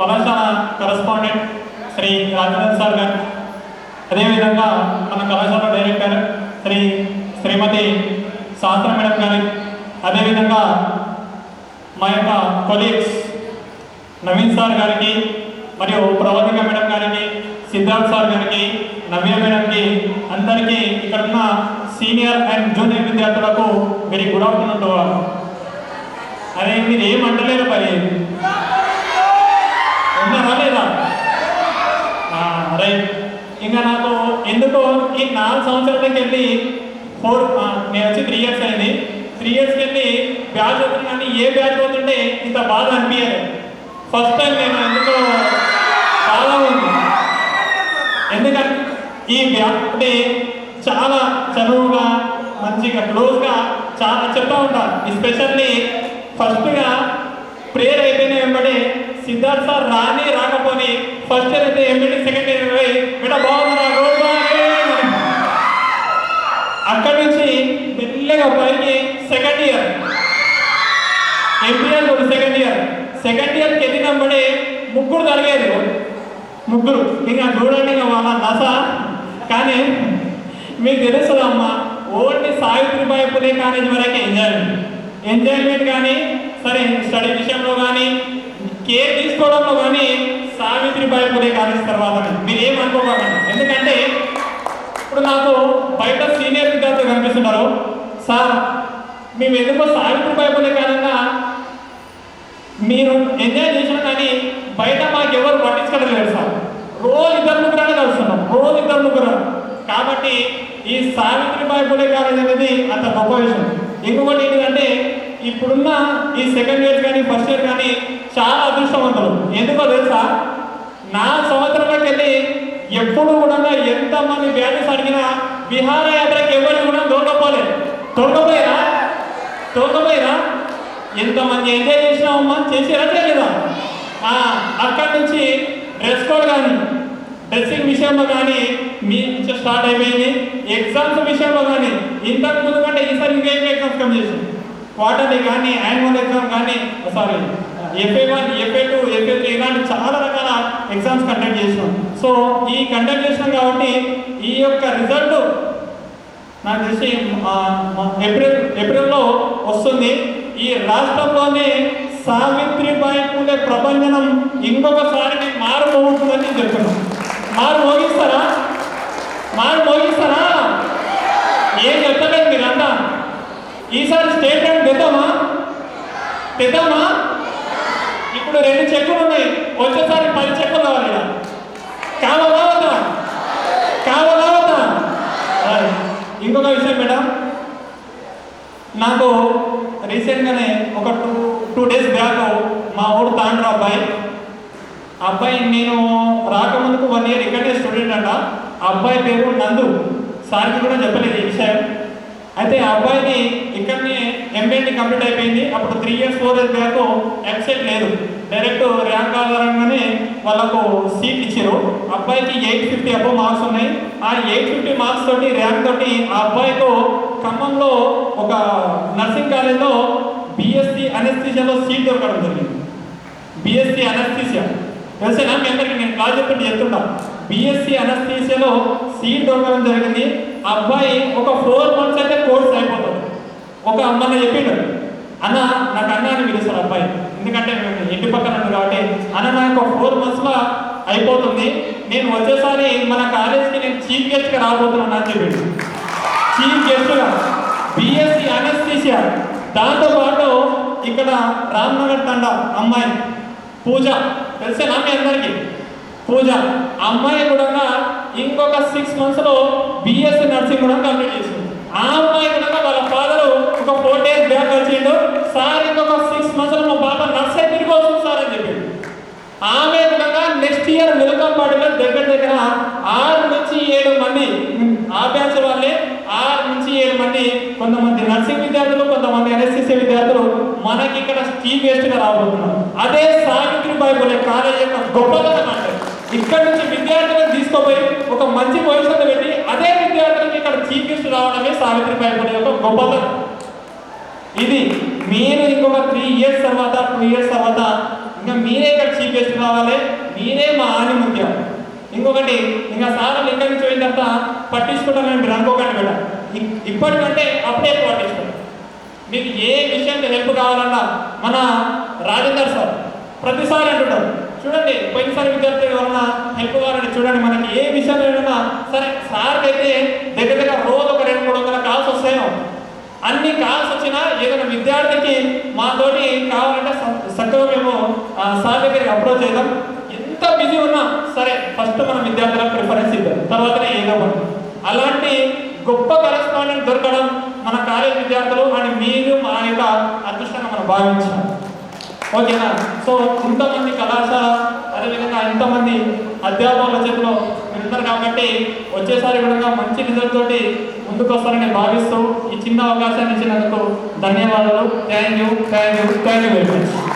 కళాశాల correspondent Shri Rajendra sir గారు, అదేవిధంగా మన కళాశాల డైరెక్టర్ శ్రీమతి శాస్త్ర మేడం గారు, అదేవిధంగా మా యొక్క కొలీగ్స్ నవీన్ సార్ గారికి మరియు ప్రవతిక మేడం గారికి, సిద్ధార్థ్ సార్ గారికి, నవ్య మేడంకి, అందరికీ ఇక్కడ ఉన్న సీనియర్ అండ్ జూనియర్ విద్యార్థులకు very good afternoon to all. అదే మీరు ఏమంటలేరు మరి ఉన్నారా లేదా? రైట్. ఇంకా నాకు ఎందుకో ఈ 4 సంవత్సరాలకి వెళ్ళి నేను వచ్చి 3 years అయింది. 3 yearsకి వెళ్ళి బ్యాచ్ అవుతుంది, కానీ ఏ బ్యాచ్ అవుతుంటే ఇంత బాధ అనిపించలేదు. ఫస్ట్ టైం నేను ఎందుకో బాగా ఉంది. ఎందుకంటే ఈ బ్యాచ్ అంటే చాలా చదువుగా మంచిగా క్లోజ్గా చాలా చెప్తా ఉంటాను. ఎస్పెషల్లీ ఫస్ట్గా ప్రేయర్ అయిపోయిన వెంబడి సిద్ధార్థ్ సార్ రాకపోని ఫస్ట్ ఇయర్ అయితే ఎంబీడీ సెకండ్ ఇయర్ పోయి బిడ్డ బాగుందా అక్కడి నుంచి మెల్లగా పైకి సెకండ్ ఇయర్ ఎంపీఆర్ కూడా సెకండ్ ఇయర్కి వెళ్ళినప్పుడే ముగ్గురు తరిగేది, ముగ్గురు. ఇంకా చూడండి ఇంకా వాళ్ళ నస. కానీ మీకు తెలుస్తుందమ్మా, ఓన్లీ సావిత్రిబాయి పులే కాలేజ్ వరకే ఎంజాయ్మెంట్ కానీ సరే స్టడీ విషయంలో కానీ కేర్ తీసుకోవడంలో కానీ సావిత్రిబాయి పులే కాలేజ్ తర్వాత మీరు ఏమనుకోకండి. ఎందుకంటే ఇప్పుడు నాకు బయట సీనియర్ విద్యార్థులు కనిపిస్తున్నారు. సార్ మేము ఎందుకో సావిత్రిబాయి పులే కాలంగా మీరు ఎంజాయ్ చేసినా కానీ బయట మాకు ఎవరు పట్టించుకోవడం లేదు సార్. రోజు 2-3 కలుస్తున్నాం, రోజు 2-3. కాబట్టి ఈ సావిత్రిబాయి పులే కాలేజ్ అనేది అంత గొప్ప విషయం. ఇంకొకటి ఏంటంటే ఇప్పుడున్న ఈ సెకండ్ ఇయర్ కానీ ఫస్ట్ ఇయర్ కానీ చాలా అదృష్టవంతులు. ఎందుకో తెలుసా, 4 సంవత్సరాలకు వెళ్ళి ఎప్పుడు కూడా ఎంతమంది బ్యాచెస్ అడిగినా విహారయాత్రకి ఎవరు కూడా తోకపోయినా ఎంతమంది ఎంజాయ్ చేసినామమ్మా, చేసారా చేయలేదా? అక్కడి నుంచి డ్రెస్ కోడ్ కానీ డ్రెస్సింగ్ విషయంలో కానీ మీ నుంచి స్టార్ట్ అయిపోయింది. ఎగ్జామ్స్ విషయంలో కానీ ఇంతకు ముందు కంటే ఈసారి ఇంకా ఎగ్జామ్స్ కమ్ చేసింది. క్వార్టర్లీ కానీ యాన్యువల్ ఎగ్జామ్ కానీ FA1, FA2, FA3 ఇలాంటి చాలా రకాల ఎగ్జామ్స్ కండక్ట్ చేసినాం. సో ఈ కండక్ట్ చేసినాం కాబట్టి ఈ యొక్క రిజల్ట్ నాకు తెలిసి ఏప్రిల్లో వస్తుంది. ఈ రాష్ట్రంలోనే సావిత్రిబాయి పూలే ప్రభంజనం ఇంకొకసారి మారుమోగుతుందని చెప్తున్నాను. మారు మోగిస్తారా? ఏం చెప్తలేదు మీరంతా. ఈసారి స్టేట్మెంట్ తెద్దామా? ఇప్పుడు 2 చెక్కులు ఉన్నాయి, వచ్చేసారి 10 చెక్కులు కావాలి. కావాలా? ఇంకొక విషయం మేడం, నాకు రీసెంట్గానే ఒక 2 days బ్యాక్ మా ఊరు తాండ్ర అబ్బాయి నేను రాకముందుకు 1 year ఇక్కడే స్టూడెంట్ అంట. అబ్బాయి పేరు నందు. సార్కి కూడా చెప్పలేదు ఈ విషయం. అయితే ఆ అబ్బాయిని ఇక్కడనే ఎంబీఏ కంప్లీట్ అయిపోయింది. అప్పుడు 3 years 4 years బ్యాక్ వెబ్సైట్ లేదు, డైరెక్ట్ ర్యాంక్ ఆధారంగానే వాళ్ళకు సీట్ ఇచ్చారు. అబ్బాయికి 850 అబోవ్ మార్క్స్ ఉన్నాయి. ఆ 850 మార్క్స్ తోటి ర్యాంక్ తోటి ఆ అబ్బాయితో ఖమ్మంలో ఒక నర్సింగ్ కాలేజ్లో BSc అనస్థీషియాలో సీట్ దొరకడం జరిగింది. BSc అనస్థీషియా తెలిసేనా మీ అందరికీ? నేను క్లాస్ చెప్తున్నా. BSc అనస్థీషియాలో సీట్ దొరకడం జరిగింది. అబ్బాయి ఒక 4 months అయితే కోర్స్ అయిపోతుంది. ఒక అమ్మన్న చెప్పిండు, అన్న నాకు అన్న అని పిలుస్తాడు అబ్బాయి, ఎందుకంటే మేము ఇంటి పక్కన ఉంది కాబట్టి. అన్న నాకు 4 monthsలో అయిపోతుంది, నేను వచ్చేసారి మన కాలేజ్కి నేను చీఫ్ గెస్ట్గా రాబోతున్నాను అని చెప్పిండు. చీఫ్ గెస్ట్గా BSc అనస్థీషియా. దాంతోపాటు ఇక్కడ రామ్నగర్ తండ అమ్మాయి పూజ తెలిసేనా మీ అందరికీ? పూజ అమ్మాయి కూడా ఇంకొక 6 monthsలో BSc నర్సింగ్ కూడా కంప్లీట్ చేసింది. ఆ అమ్మాయి కూడా వాళ్ళ ఫాదరు ఒక 4 days బ్యాక్ వచ్చిండు, సార్ ఇంకొక 6 monthsలో మా పాప నర్స్ అయి తిరిగి వస్తుంది సార్ అని చెప్పి. ఆమె కూడా నెక్స్ట్ ఇయర్ వెల్కమ్ పార్టీలో దగ్గర 6 నుంచి 7 మంది ఆ బ్యాచ్ వాళ్ళే 6 నుంచి 7 మంది, కొంతమంది నర్సింగ్ విద్యార్థులు, కొంతమంది NSCC విద్యార్థులు మనకి ఇక్కడ చీఫ్ గెస్ట్గా రాబోతున్నారు. అదే సావిత్రిబాయి పులే కాలేజ్ యొక్క గొప్పతనం అంటే ఇక్కడ నుంచి విద్యార్థులను తీసుకుపోయి ఒక మంచి పొజిషన్లో పెట్టి అదే విద్యార్థులకి ఇక్కడ చీఫ్ గెస్ట్ రావడమే సావిత్రిబాయి పులే యొక్క గొప్పతనం. ఇది మీరు ఇంకొక 3 years తర్వాత 2 years తర్వాత ఇంకా మీరే ఇక్కడ చీఫ్ గెస్ట్ కావాలి, మీరే మా ఆణిముత్యం. ఇంకొకటి, ఇంకా సార్లు ఇక్కడి నుంచి పోయిన తర్వాత పట్టించుకుంటానని మీరు అనుకోకండి మేడం. ఇప్పటికంటే అప్పుడే పట్టించుకోండి. మీకు ఏ విషయంలో హెల్ప్ కావాలన్నా మన రాజేందర్ సార్ ప్రతిసారి అంటుంటారు, చూడండి పోయినసారి విద్యార్థులు ఎవరన్నా హెల్ప్ కావాలంటే చూడండి, మనకి ఏ విషయంలో ఏమన్నా సరే సార్కి అయితే దగ్గర రోజు ఒక 200-300 కాల్స్ వస్తాయో, అన్ని కాల్స్ వచ్చినా ఏదైనా విద్యార్థికి మాతోటి కావాలంటే చక్కగా మేము సార్ దగ్గరికి అప్రోచ్ చేద్దాం. ఎంత బిజీ ఉన్నా సరే ఫస్ట్ మన విద్యార్థులకు ప్రిఫరెన్స్ ఇద్దాం, తర్వాతనే ఏదో ఒకటి. అలాంటి గొప్ప కరెస్పాండెంట్ దొరకడం మన కాలేజ్ విద్యార్థులు అని మీరు మా యొక్క అదృష్టంగా మనం భావించాం. ఓకేనా? సో ఇంతమంది కళాశాల అదేవిధంగా ఇంతమంది అధ్యాపకుల చేతిలో మీరున్నారు కాబట్టి వచ్చేసారి కూడా మంచి రిజల్ట్ తోటి ముందుకు వస్తారని భావిస్తూ ఈ చిన్న అవకాశాన్ని ఇచ్చినందుకు ధన్యవాదాలు. Thank you very much.